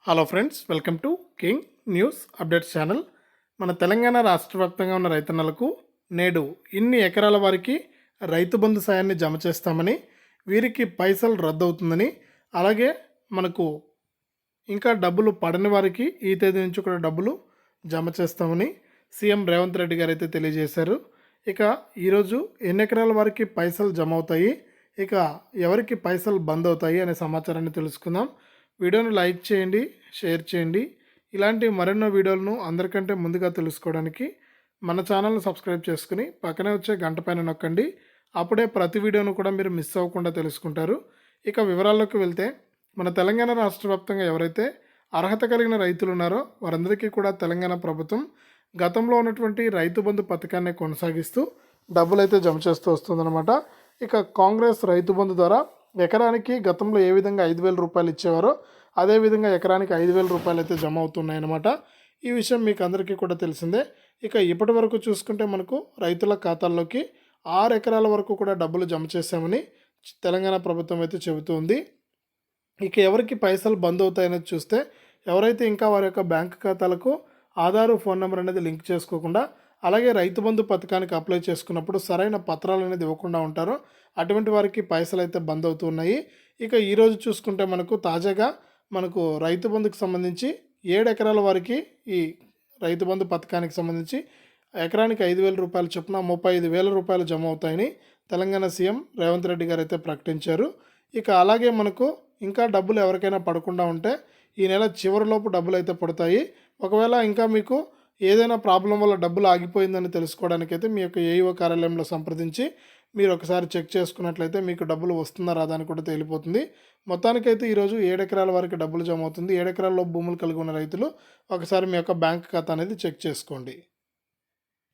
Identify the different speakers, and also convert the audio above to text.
Speaker 1: Hello friends, welcome to king news updates channel. మన తెలంగాణ రాష్ట్ర వ్యాప్తంగా ఉన్న రైతన్నలకు నేడు ఇన్ని ఎకరాల వారికి రైతు బంధు సాయాన్ని జమ చేస్తామని, వీరికి పైసలు రద్దవుతుందని, అలాగే మనకు ఇంకా డబ్బులు పడని వారికి ఈ తేదీ నుంచి కూడా డబ్బులు జమ చేస్తామని సీఎం రేవంత్ రెడ్డి గారు అయితే తెలియజేశారు. ఇక ఈరోజు ఎన్ని ఎకరాల వారికి పైసలు జమ అవుతాయి, ఇక ఎవరికి పైసలు బంద్ అవుతాయి అనే సమాచారాన్ని తెలుసుకుందాం. వీడియోను లైక్ చేయండి, షేర్ చేయండి. ఇలాంటి మరెన్నో వీడియోలను అందరికంటే ముందుగా తెలుసుకోవడానికి మన ఛానల్ను సబ్స్క్రైబ్ చేసుకుని పక్కనే వచ్చే గంట పైన నొక్కండి. అప్పుడే ప్రతి వీడియోను కూడా మీరు మిస్ అవ్వకుండా తెలుసుకుంటారు. ఇక వివరాల్లోకి వెళ్తే, మన తెలంగాణ రాష్ట్ర వ్యాప్తంగా ఎవరైతే అర్హత కలిగిన రైతులు ఉన్నారో వారందరికీ కూడా తెలంగాణ ప్రభుత్వం గతంలో ఉన్నటువంటి రైతు బంధు పథకాన్ని కొనసాగిస్తూ డబ్బులైతే జమ చేస్తూ వస్తుందన్నమాట. ఇక కాంగ్రెస్ రైతు బంధు ద్వారా ఎకరానికి గతంలో ఏ విధంగా 5,000 రూపాయలు ఇచ్చేవారో అదేవిధంగా ఎకరానికి 5,000 రూపాయలు అయితే జమ అవుతున్నాయన్నమాట. ఈ విషయం మీకు అందరికీ కూడా తెలిసిందే. ఇక ఇప్పటి వరకు చూసుకుంటే మనకు రైతుల ఖాతాల్లోకి 6 ఎకరాల వరకు కూడా డబ్బులు జమ చేశామని తెలంగాణ ప్రభుత్వం అయితే చెబుతుంది. ఇక ఎవరికి పైసలు బంద్ అవుతాయనేది చూస్తే, ఎవరైతే ఇంకా వారి యొక్క బ్యాంక్ ఖాతాలకు ఆధారు ఫోన్ నెంబర్ అనేది లింక్ చేసుకోకుండా, అలాగే రైతు బంధు పథకానికి అప్లై చేసుకున్నప్పుడు సరైన పత్రాలు అనేది ఇవ్వకుండా ఉంటారో అటువంటి వారికి పైసలు అయితే బంద్ అవుతున్నాయి. ఇక ఈరోజు చూసుకుంటే మనకు తాజాగా రైతు బంధుకు సంబంధించి 7 ఎకరాల వారికి ఈ రైతు బంధు పథకానికి సంబంధించి ఎకరానికి 5,000 రూపాయలు చొప్పున 35,000 రూపాయలు జమ అవుతాయని తెలంగాణ సీఎం రేవంత్ రెడ్డి గారు అయితే ప్రకటించారు. ఇక అలాగే మనకు ఇంకా డబ్బులు ఎవరికైనా పడకుండా ఉంటే ఈ నెల చివరిలోపు డబ్బులు అయితే పడతాయి. ఒకవేళ ఇంకా మీకు ఏదైనా ప్రాబ్లం వల్ల డబ్బులు ఆగిపోయిందని తెలుసుకోవడానికైతే మీ యొక్క ఏఈఓ కార్యాలయంలో సంప్రదించి మీరు ఒకసారి చెక్ చేసుకున్నట్లయితే మీకు డబ్బులు వస్తుందా రాదా అని కూడా తేలిపోతుంది. మొత్తానికైతే ఈరోజు 7 ఎకరాల వరకు డబ్బులు జమ అవుతుంది. 7 ఎకరాల్లో భూములు కలిగి ఉన్న రైతులు ఒకసారి మీ యొక్క బ్యాంక్ ఖాతా అనేది చెక్ చేసుకోండి.